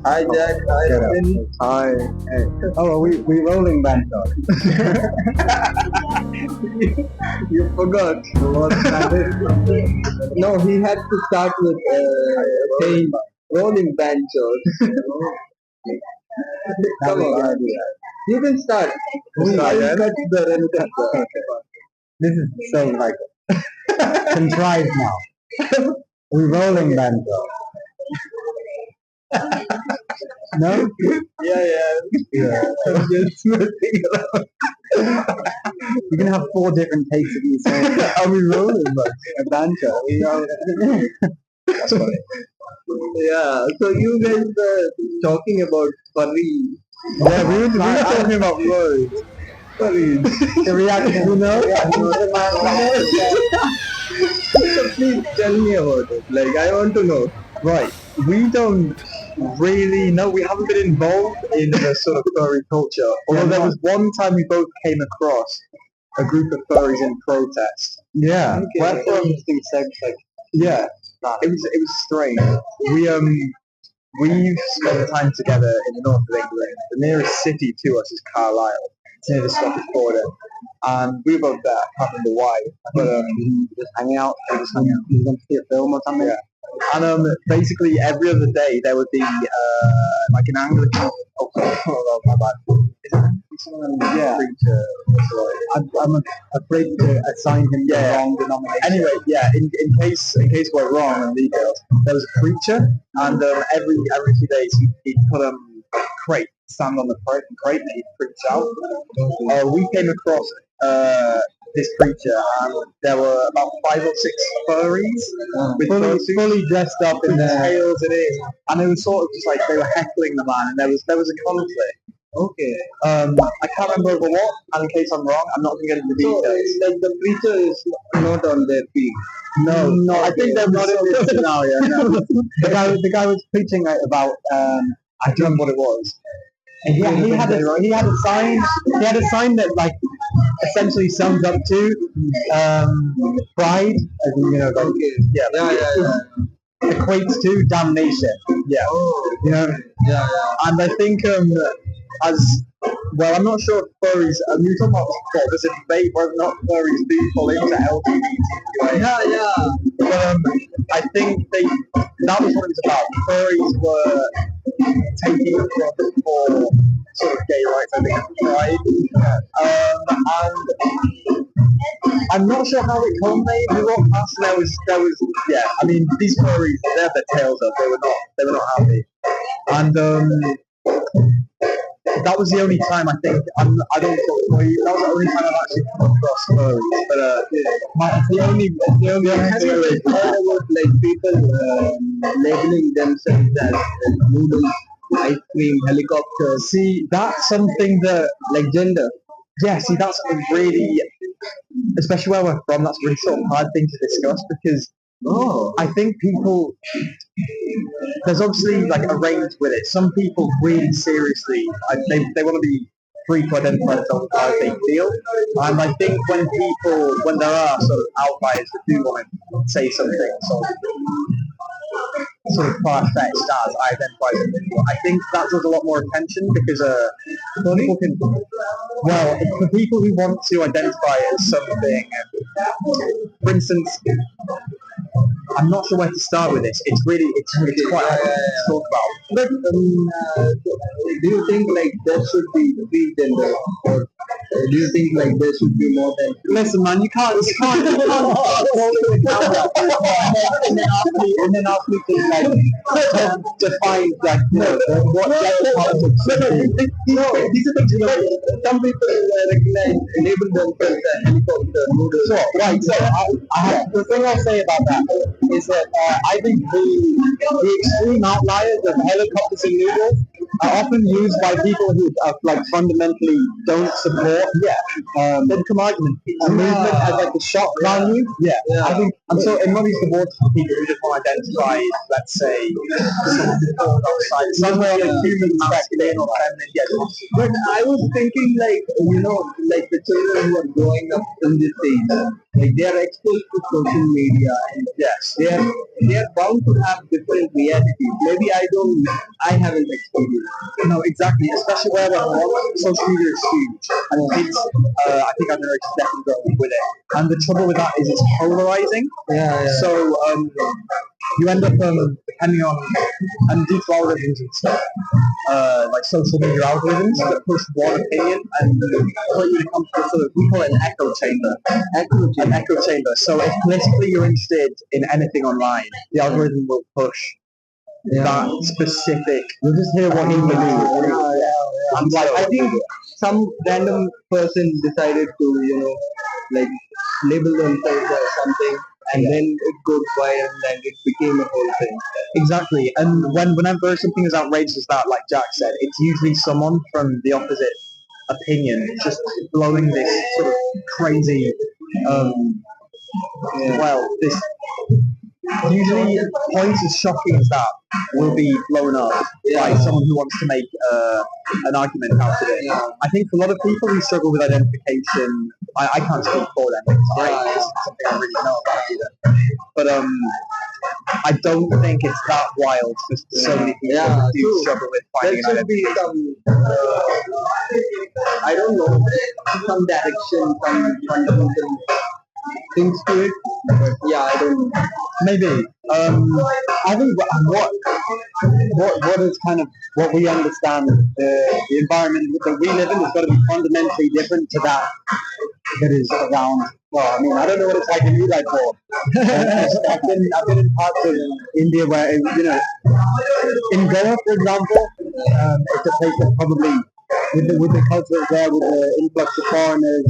Hi Jack, hi Robin. Hi. Hey. Oh, are we rolling banter? You forgot. No, he had to start with saying rolling banjos. Come on, you can start. I'll cut the rent. This is so like contrived now. We rolling banter. No? Yeah. I'm just messing around. You can have 4 different takes of you saying, "Are we rolling banter?" That's funny. Yeah, so you guys were talking about furry. Yeah, we were talking about furries. The reaction, you know? So please tell me about it. Like, I want to know. Right, we don't really know. We haven't been involved in the sort of furry culture. Although there was one time we both came across a group of furries in protest. Yeah, Okay. we're from yeah. It was strange. We've spent time together in the north of England. The nearest city to us is Carlisle. It's near the Scottish border. And we were both there. I can't remember why. But just hanging out. We went to see a film or something. Yeah. And basically every other day there would be like an Anglican. Oh, my bad. Yeah. I'm afraid to assign him the wrong denomination. Anyway, yeah. In case we're wrong on details, there was a preacher, and every few days he'd put a crate, stand on the crate, and he'd preach out. We came across this preacher, and there were about 5 or 6 furries with fully dressed up in their tails and it, and it was sort of just like they were heckling the man, and there was a conflict. Okay. I can't remember over what, and in case I'm wrong, I'm not going to get into So, details. like the preacher is not on their feet. No, I think they're not in this scenario. No. The guy was preaching about I don't remember what it was. And he had a sign. He had a sign that like essentially sums up to pride, as in, you know, like, Yeah. equates to damnation. Yeah. Oh. You know. Yeah. And I think as well, I'm not sure if furries. We were talking about there's a debate whether or not furries do fall into LGBTQI. Yeah. But I think that was what it was about. Furries were taking the front for sort of gay rights, I think, and I'm not sure how it culminated. We walked past and there was yeah. I mean, these furries, they had their tails up. They were not happy, and that was the only time I think I don't talk for you. That was the only time I've actually come across furries. But it's the only Have you heard about like people labeling themselves as noodles, ice cream, helicopters? See, that's something that Like gender. yeah. See, that's a really, especially where we're from, that's a really sort of hard thing to discuss because I think people, there's obviously like a range with it. Some people really seriously, they want to be free to identify themselves as they feel. And I think when there are sort of outliers that do want to say something sort of far-fetched as I identify as individual, I think that does a lot more attention because people can, well, for people who want to identify as something, for instance, I'm not sure where to start with this. It's quite hard to talk about. But do you think like there should be 3 genders, or do you think like there should be more than 3? Listen, man, you can't hold the camera and then ask me to like define like what politics should be. No, these are things like some people recognize, label themselves as helicopter noodles. So the thing I'll say about that is that I think the extreme outliers of helicopters and noodles are often used by people who like fundamentally don't support income argument a movement as like a shock value. I think, and so it muddies the water for people who just want to identify, let's say, someone who falls outside somewhere on a human masculine or feminine. But I was thinking, like, like the children who are growing up in this age, like they are exposed to social media, and Yes. they are bound to have different realities. Maybe I haven't experienced. No, exactly. Especially where social media is huge, and kids, I think our generation is definitely growing with it. And the trouble with that is it's polarizing. Yeah. So you end up depending on and due to algorithms and stuff, like social media algorithms that push one opinion and put you in a constant sort of, we call it an echo chamber. An echo chamber. So if politically you're interested in anything online, the algorithm will push that specific. You just hear what he believes. And like, I think some random person decided to, like label themselves as something, and then it goes viral and it became a whole thing. Exactly. And whenever something as outrageous as that, like Jack said, it's usually someone from the opposite opinion just blowing this sort of crazy, this usually points as shocking as that will be blown up by someone who wants to make an argument out of it. I think for a lot of people who struggle with identification, I can't speak for them because this is something I really know about either. But I don't think it's that wild for so many people who do struggle with finding an There should be identification. some, I don't know, some direction, some fundamental things to it. But yeah, I don't know. Maybe. I think what is kind of what we understand the environment that we live in has got to be fundamentally different to that is around. Well, I mean, I don't know what it's like in you guys for. I've been in parts of India where in Goa, for example, it's a place that probably with the culture there, with the influx of foreigners,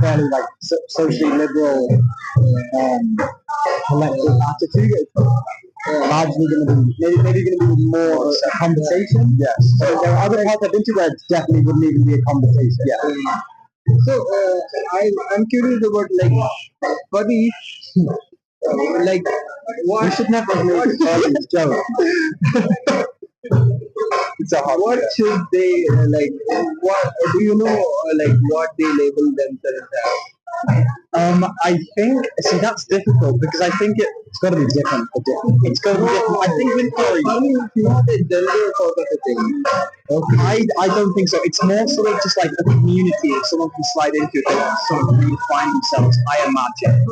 fairly like socially liberal collective attitude, it's largely going to be maybe going to be more a conversation. Yes. So there are other parts I've been to where it definitely wouldn't even be a conversation. Yeah. So I'm curious about like furries. Like what? You should never make furries joke. It's a hard what should they like? What do you know? Like what they label themselves as? I think that's difficult because I think it's got to be different for different. It's got to be different. I think with furries, It's not a gender sort of a thing. I don't think so. It's more sort of just like a community. If someone can slide into it, they can sort of redefine themselves. I imagine.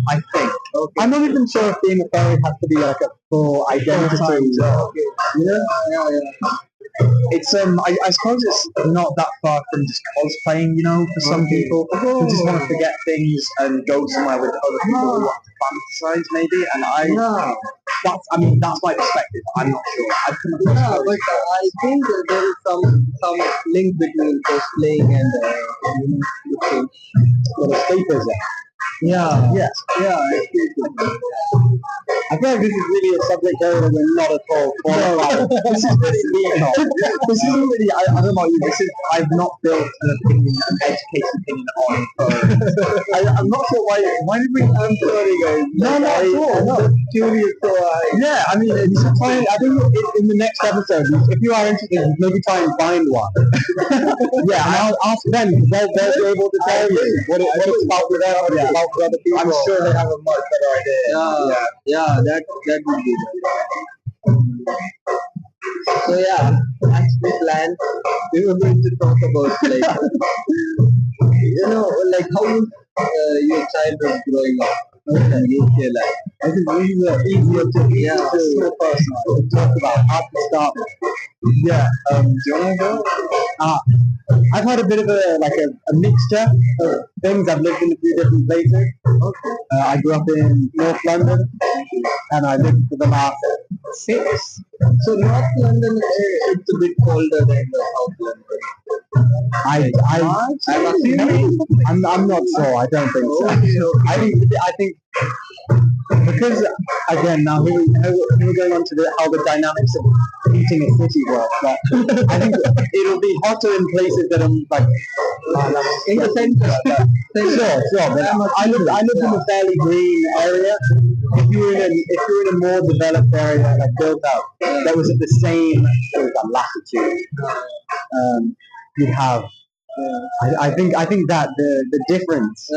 I think. Okay. I'm not even sure if being a furry has to be like a full identity. Yeah. It's I suppose it's not that far from just cosplaying, for some people who just want to forget things and go somewhere with other people who want to fantasize maybe. And that's my perspective. I'm not sure. I've come across but I think there is some link between cosplaying and escapism. Yeah. Yes. Yeah. I feel like this is really a subject area that we're not at all qualified. This is really this isn't really. I don't know about you. I've not built an opinion, an educated opinion on furries. I'm not sure why. Why did we? I'm sorry, guys. No, not at all. No. Curious, so yeah. I mean, you should try. I think in the next episode, if you are interested, maybe try and find one. Yeah, and I'll ask them because they'll be able to tell you what it's about with them, what it's about with other people. I'm sure they have a much better idea. Yeah, that would be good. So yeah, as we planned, we were going to talk about like like how your childhood growing up in UK life. I think these are easier to personal to talk about. How to start. Yeah. Do you want to go? I've had a bit of a mixture of things. I've lived in a few different places. Okay. I grew up in North London, and I lived for the last 6. So North London, it's a bit colder than the South London. I'm assuming. I'm not sure. I don't think so. I think because again now we're going on to how the dynamics of heating a city work. But I think it'll be hotter in places that are like In the center. sure. But I live in a fairly green area. If you were in a more developed area like built out that was at the same sort of latitude, you'd have. I think that the difference.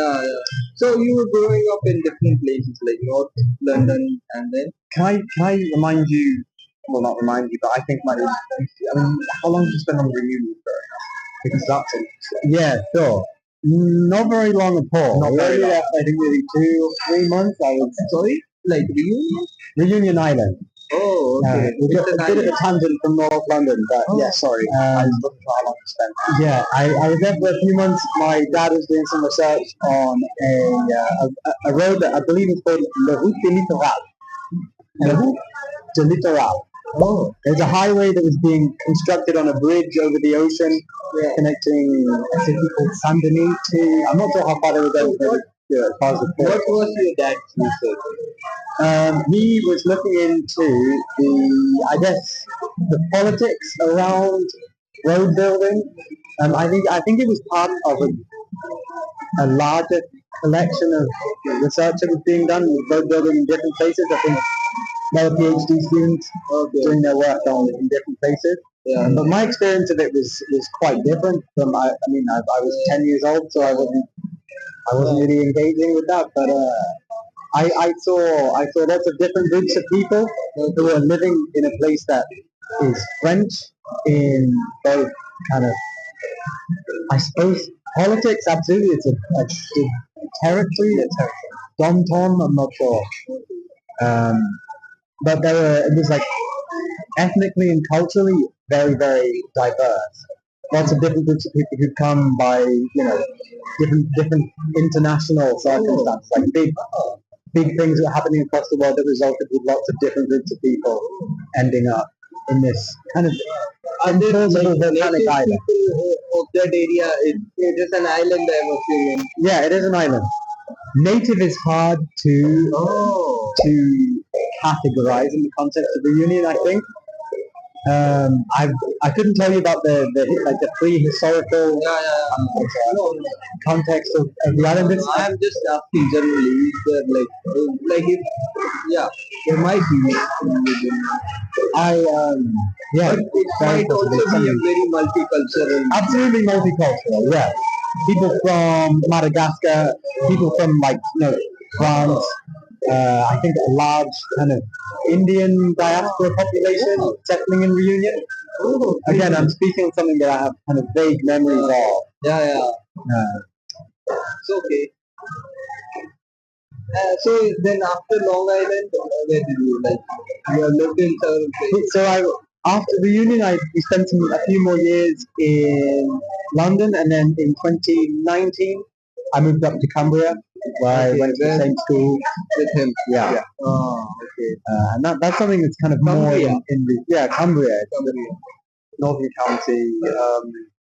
So you were growing up in different places like North London and then Can I remind you? Well, not remind you, but I think my. I mean, how long did you spend on the reunion for? Because that's interesting. Yeah, sure. Not very long at all. Not very long. I think maybe 2 or 3 months. I would. sorry, like Reunion? Reunion Island. Oh, okay. It's a bit of a tangent from North London, but yeah, sorry. I was looking for how long to spend. Yeah, I was there for a few months. My dad was doing some research on a road that I believe is called Le Route de Littoral. Le Route de Littoral. Oh, There's a highway that was being constructed on a bridge over the ocean, connecting a city called Saint Denis to. I'm not sure how far they were going, but as far as the port. what was your dad's research? He was looking into I guess, the politics around road building. I think it was part of a larger collection of research that was being done with road building in different places. I think there were PhD students doing their work on in different places. Yeah. But my experience of it was quite different. From I was 10 years old, so I wasn't really engaging with that. But I saw lots of different groups of people who were living in a place that is French in both kind of, I suppose, politics. Absolutely, it's a territory. Dom-tom, I'm not sure. But it was like ethnically and culturally very, very diverse. Lots of different groups of people who come by, different international circumstances, like big things that are happening across the world that resulted with lots of different groups of people ending up in this kind of volcanic island. People of that area, it is an island, I'm assuming. Yeah, it is an island. Native is hard to categorize in the context of reunion, I think. I couldn't tell you about the pre-historical context of the island. I'm just asking generally, is there like if there might be. Yeah, But it might also be a very multicultural. Absolutely multicultural. Yeah, people from Madagascar, people from France. I think a large kind of Indian diaspora population settling in Reunion. Again, I'm speaking of something that I have kind of vague memories of. Yeah. It's okay. So then after Long Island, where did you you have lived in several places? So after Reunion, we spent a few more years in London, and then in 2019, I moved up to Cumbria, where I went to the same school with him. Yeah. Oh, okay. And that's something that's kind of more in Cumbria. Northern County.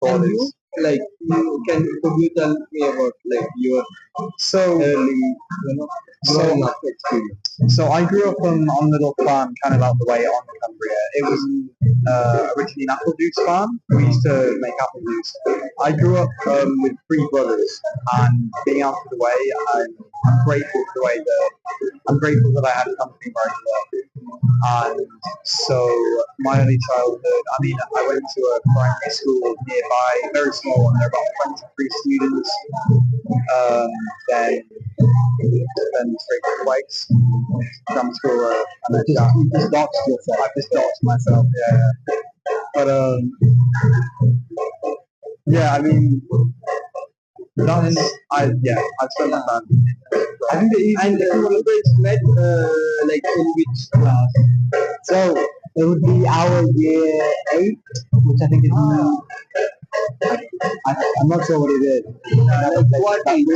And you, could you tell me about your early, growing up experience? So I grew up on a little farm, kind of out the way on Cumbria. It was originally an apple juice farm. We used to make apple juice. I grew up with 3 brothers, and being out of the way, I'm grateful for the way that I'm grateful that I had company where I grew up. And so my early childhood, I went to a primary school nearby, very small one. There were about 23 students. Then straight to Wakes, grammar school, and then you just doxed yourself. I just doxed myself, yeah. But I've spent my time. I think you always met in which class? So it would be our year 8, which I think is. I'm not sure what it is. What age?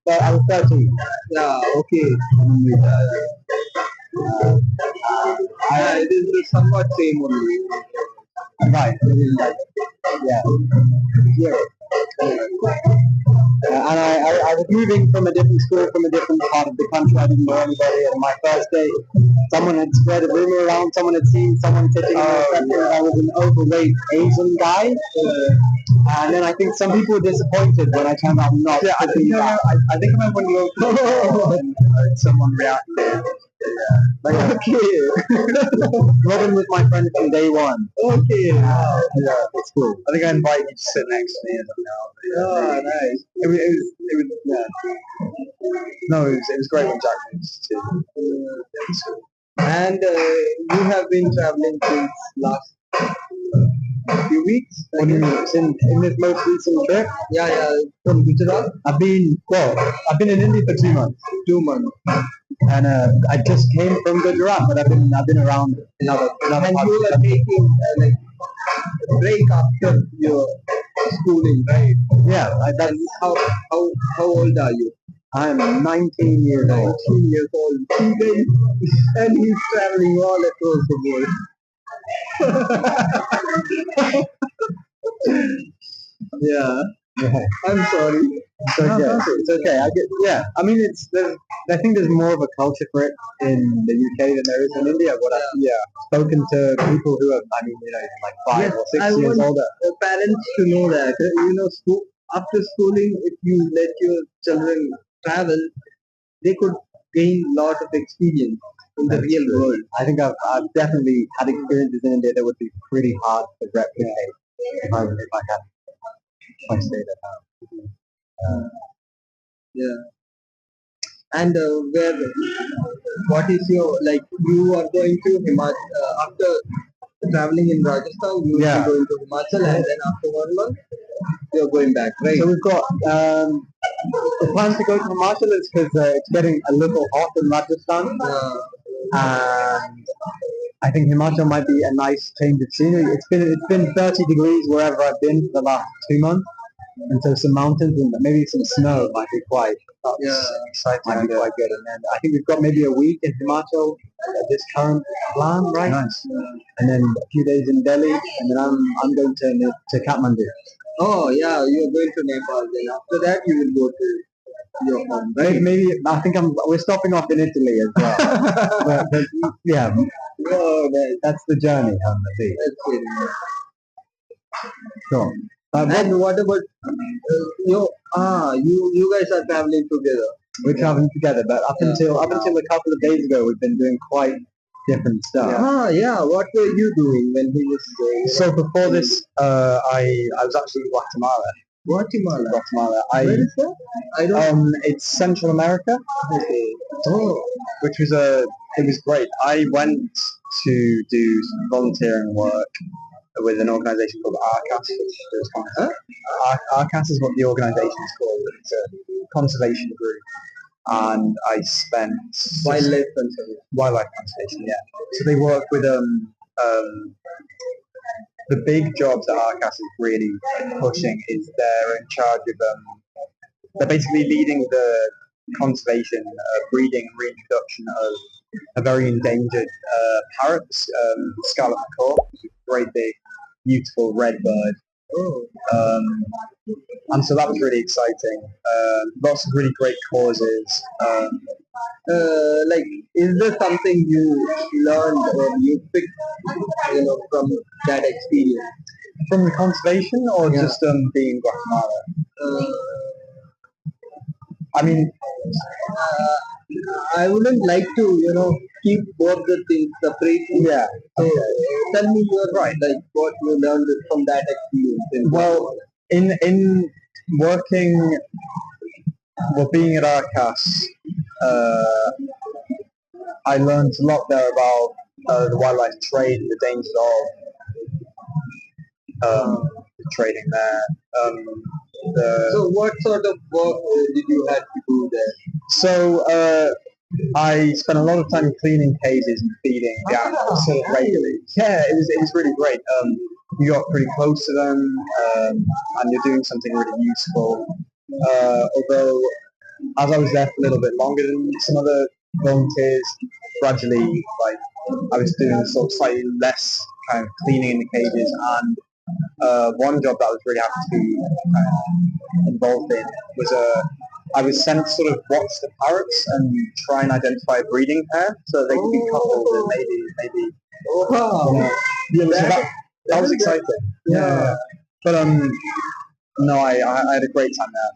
I was 13. Yeah, okay. It is somewhat same only. Right. Yeah. Zero. And I was moving from a different school, from a different part of the country. I didn't know anybody. And my first day, someone had spread a rumor around. Someone had seen someone sitting in I was an overweight Asian guy. And then I think some people were disappointed when I turned out not. Yeah, I think I remember when you were and someone reacted. Yeah. Like, okay. Robin was my friend from day one. Okay. Yeah, it's cool. I think I invited you to sit next to me. Oh, nice. It was great when Jack moved too. And you have been traveling since last few weeks. What do you mean? In this most recent trip? Yeah. From Gujarat. I've been in India for 2 months. 2 months. And I just came from Gujarat, but I've been around another. And you are taking like break after your schooling, right? Yeah. How old are you? I'm 19 years old. 19 years old. And he's traveling all across the world. Yeah. I'm sorry. It's okay. It's okay. I mean, I think there's more of a culture for it in the UK than there is in India. I've spoken to people who are, like 5 or 6 years older. Parents to know that, after schooling, if you let your children travel, they could gain a lot of experience in the real world. I think I've definitely had experiences in India that would be pretty hard to replicate if I stayed at home. Yeah. And what is your, like, you are going to Himachal, after traveling in Rajasthan, you will be going to Himachal, and then after 1 month, you're going back, right? So we've got the plans to go to Himachal is because it's getting a little hot in Rajasthan. And I think Himachal might be a nice change of scenery. It's been 30 degrees wherever I've been for the last 2 months. And so some mountains and maybe some snow might be quite exciting. Might be quite good. And then I think we've got maybe a week in Himachal at this current plan, right? Nice. And then a few days in Delhi, and then I'm going to Kathmandu. Oh yeah, you're going to Nepal. Then after that, you will go to your home, right? Maybe I think we're stopping off in Italy as well. but yeah, that's the journey. That's it. Sure. And what about you guys are traveling together? We're traveling together, but up until a couple of days ago, we've been doing quite different stuff. What were you doing when he was going? So before this, I was actually in Guatemala. Guatemala. Where is that? I don't. It's Central America. Okay. Which was it was great. I went to do some volunteering work with an organisation called ARCAS, ARCAS is what the organisation is called. It's a conservation group, and I spent wildlife conservation. Yeah. So they work with the big jobs that ARCAS is really pushing is they're in charge of they're basically leading the conservation, breeding and reintroduction of a very endangered parrot, Scarlet Macaws, which is a great big, beautiful red bird. And so that was really exciting. Lots of really great causes. Is there something you learned or you picked, from that experience? From the conservation or just being in Guatemala? I mean, I wouldn't like to, keep both the things separate. Yeah. So tell me what you learned from that experience. Well, in working, being at ARCAS, I learned a lot there about the wildlife trade and the dangers of trading there. So what sort of work did you have to do there? So I spent a lot of time cleaning cages and feeding the animals regularly. Yeah, it was really great. You got pretty close to them, and you're doing something really useful. Although, as I was there for a little bit longer than some other volunteers, gradually, I was doing sort of slightly less kind of cleaning in the cages and one job that I was really happy to be involved in was I was sent to sort of watch the parrots and try and identify a breeding pair so they could be coupled and maybe. Oh, wow. That was exciting. Yeah. But no, I had a great time there.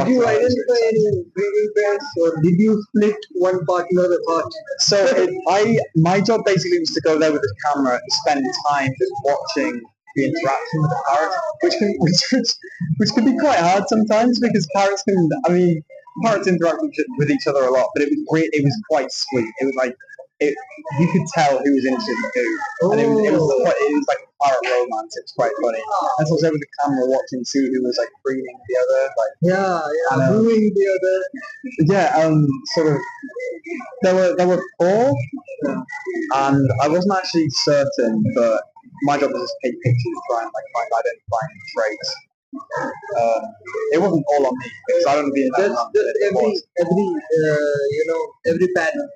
Did you identify any breeding pairs, or did you split one partner apart? So my job basically was to go there with the camera and spend time just watching the interaction with the parrots, which can be quite hard sometimes because parrots interact with each other a lot, but it was great. It was quite sweet. It was like you could tell who was interested in who, and it was like a parrot romance. It was quite funny. And so I was there with the camera watching, see who was like breeding the other, wooing the other. Yeah, sort of. There were four, and I wasn't actually certain, but my job was just to take pictures, try and find identifying traits. It wasn't all on me because I don't be in that. Every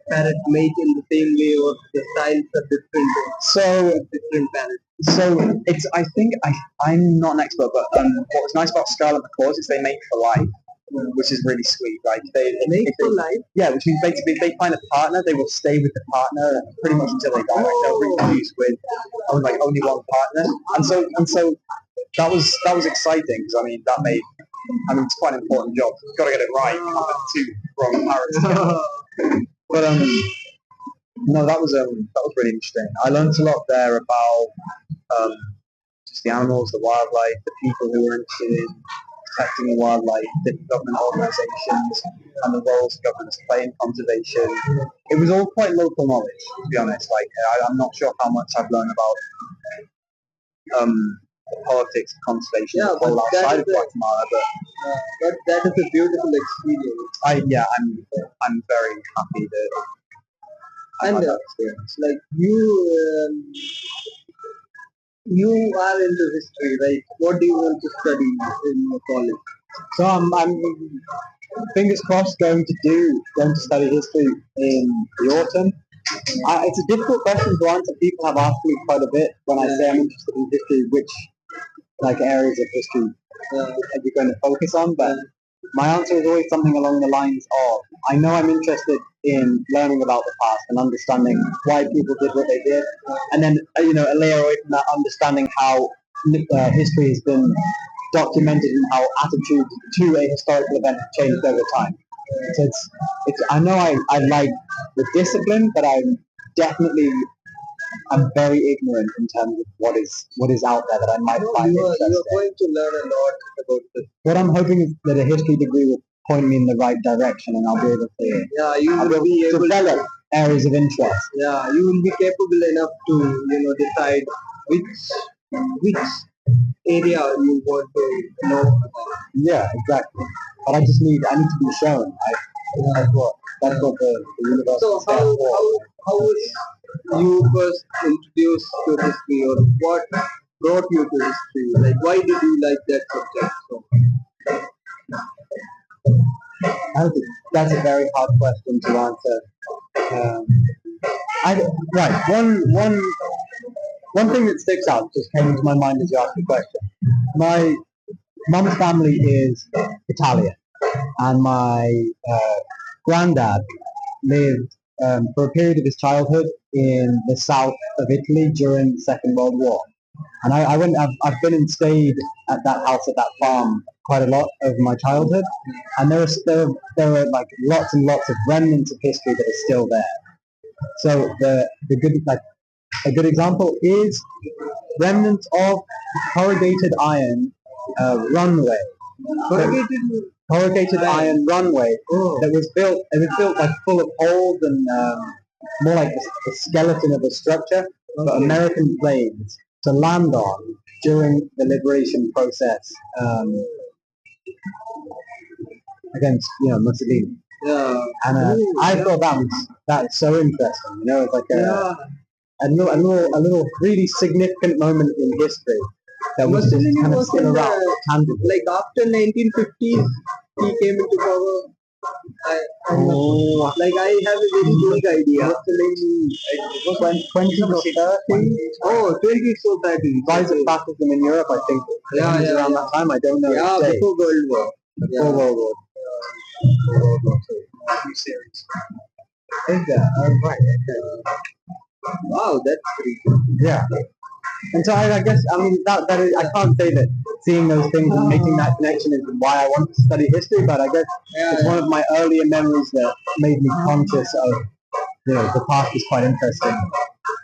parrot mate in the same way, or the styles are different. So different parrots. So it's. I think I'm not an expert, but what was nice about Scarlet Macaws is they mate for life, which is really sweet. Like they mate for life. Yeah, which means basically if they find a partner, they will stay with the partner pretty much until they die. Like they'll reproduce with only one partner, and so that was exciting because it's quite an important job. You've got to get it right. You can't have two wrong parrots together. But no, that was really interesting. I learned a lot there about just the animals, the wildlife, the people who were interested in protecting the wildlife, different government organisations, and the roles governments play in conservation. It was all quite local knowledge, to be honest. I'm not sure how much I've learned about the politics of conservation outside of Guatemala, but that is a beautiful experience. I'm very happy that I had that experience. Like you are into history, right? What do you want to study in your college? So I'm fingers crossed going to study history in the autumn. It's a difficult question to answer. People have asked me quite a bit when I say I'm interested in history, which areas of history are you going to focus on? But my answer is always something along the lines of, I know I'm interested in learning about the past and understanding why people did what they did, and then a layer away from that, understanding how history has been documented and how attitudes to a historical event have changed over time. So I know I like the discipline, but I'm very ignorant in terms of what is out there that I might find interesting. You're going to learn a lot about this. What I'm hoping is that a history degree will point me in the right direction, and I'll be able to be able develop areas of interest. Yeah, you will be capable enough to decide which area you want to know about. Yeah, exactly. But I need to be shown. That's what the university. So how was you first introduced to history, or what brought you to history? Like, why did you like that subject so much? I think that's a very hard question to answer. One thing that sticks out just came into my mind as you asked the question. My mum's family is Italian, and my granddad lived for a period of his childhood in the south of Italy during the Second World War. And I've been and stayed at that house, at that farm, quite a lot over my childhood, and there are lots and lots of remnants of history that are still there. So a good example is remnants of corrugated iron runway. Corrugated iron runway that was built. It was built full of holes and more like the skeleton of a structure for American planes to land on during the liberation process against Mussolini. Yeah. And I thought that's so interesting. It's like a little really significant moment in history that was just kind of still around. Like after 1950s, he came into power. Like I have a very big idea. When 20 or 30? Oh, 20 so 30. Rise of fascism in Europe, I think. Around that time, I don't know. Yeah, the date. before World War. Before World War. World War II. New series. Is that? Oh, right. Okay. Wow, that's great. Yeah. And so I guess, I mean, that is, I can't say that seeing those things and making that connection is why I want to study history, but I guess it's one of my earlier memories that made me conscious of, the past is quite interesting.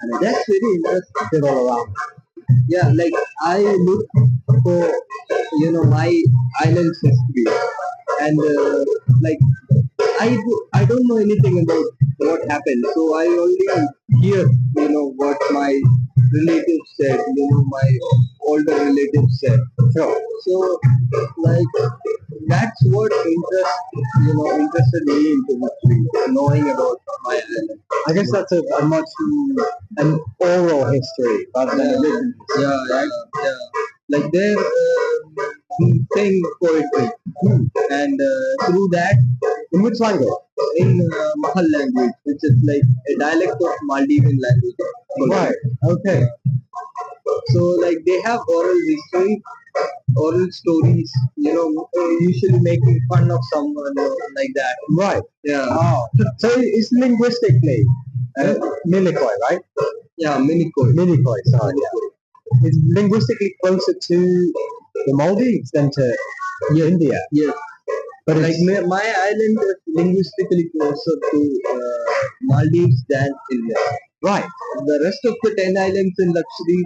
And That's very interesting. it's all around. Yeah, like I look for my island's history, and like I don't know anything about what happened, so I only hear what my relatives said, my older relatives said. Sure. So like that's what interested me into history, knowing about my island. I guess that's a much an oral history rather than a written history, right? Yeah. Like they're saying poetry, and through that, In which language? in Mahal language, which is like a dialect of Maldivian language. Right. Okay. So like they have oral history, oral stories, usually making fun of someone like that. Right. Yeah. Oh. So it's linguistically Minicoy, right? Yeah, Minicoy. Minicoy, sorry. Yeah. It's linguistically closer to the Maldives than to India. Yes. But Like my island is linguistically closer to Maldives than India. right. The rest of the 10 islands in Lakshadweep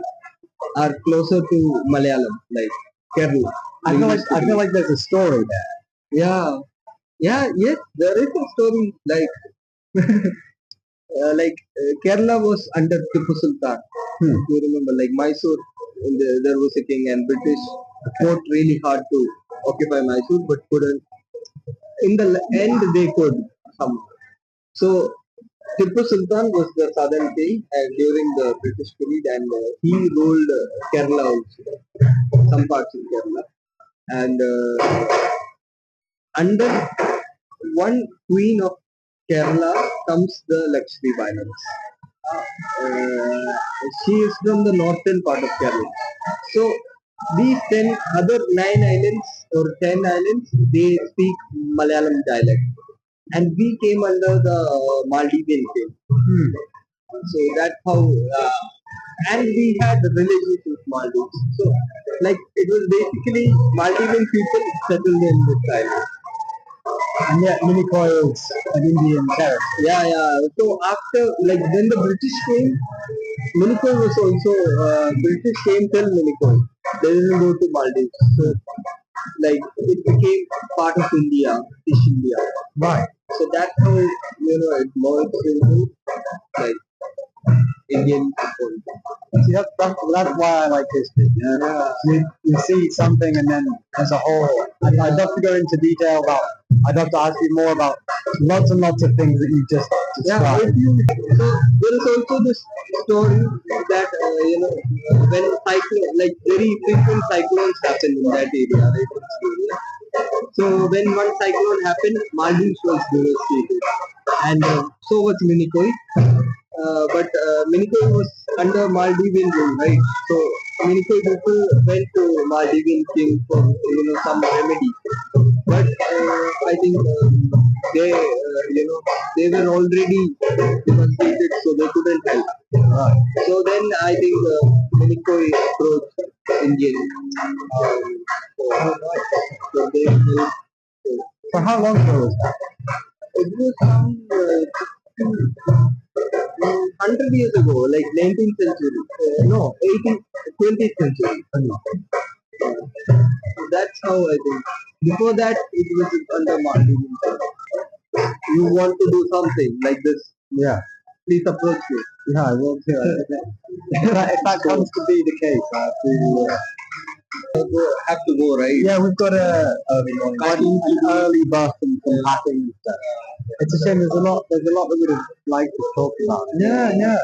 are closer to Malayalam, like Kerala. I feel like there's a story there. Yeah. Yes, there is a story Kerala was under Tipu Sultan. You remember, like Mysore, there was a king, and British fought really hard to occupy Mysore, but couldn't. In the end, they could somehow. So Tipu Sultan was the southern king during the British period, and he ruled Kerala also, some parts of Kerala, and under one queen of Kerala comes the Lakshadweep Islands. She is from the northern part of Kerala. So these 10 other 9 islands or 10 islands, they speak Malayalam dialect, and we came under the Maldivian king. So that's how, and we had relations with Maldives. So like it was basically Maldivian people settled in this island. And yet Minicoy is an Indian territory. Yeah. So after, like when the British came, Minicoy was also British came till Minicoy. They didn't go to Maldives. So like it became part of India, British India. Right. So that's how it merged into like Indian people. See, that's why I like history. You see something and then as a whole, I'd love to go into detail about, I'd love to ask you more about lots and lots of things that you just described. So there is also this story that when like very frequent cyclones happen in that area, right? So when one cyclone happened, Maldives was devastated, and so was Minicoy. But Minicoy was under Maldivian rule, right? So Minicoy people went to Maldivian king for some remedy, but I think they they were already devastated, so they couldn't help. So then I think Minicoy approached Indian. So they helped. For how long ago was that? It was some 100 years ago, like 19th century. No, 18th, 20th century. So that's how I think. Before that, it was under Maldivian. You want to do something like this? Yeah. Please approach me. Yeah, I will too. If that comes to be the case, I have to go, right? Yeah, we've got an early bus and some packing and stuff. It's a shame. There's a lot that we would have liked to talk about. Yeah.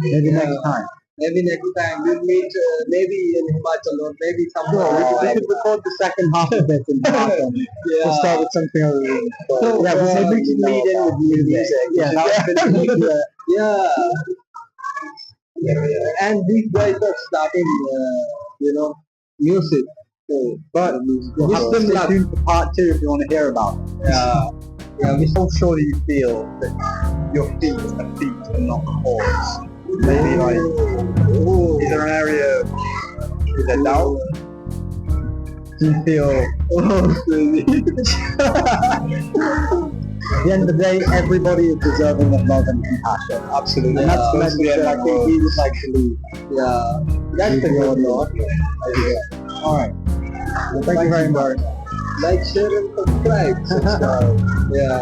Maybe next time. Maybe next time we'll meet. Maybe in Himachal or maybe somewhere. We could record the second half of it in Marathon. We'll start with something other than yeah, maybe we should lead in with music. Yeah, Yeah. And these guys are starting, music. So, but wish them stay luck. tuned for part 2 if you want to hear about it. Yeah, we're so sure that you feel that your feet are feet and not paws. Maybe like, is there an area with a doubt? Do you feel? At the end of the day, everybody is deserving of love and compassion. Absolutely. And that's the message that I think we would like to leave. Yeah, that's the good one. Alright. Well, thank you very much. Like, share, and subscribe. Yeah.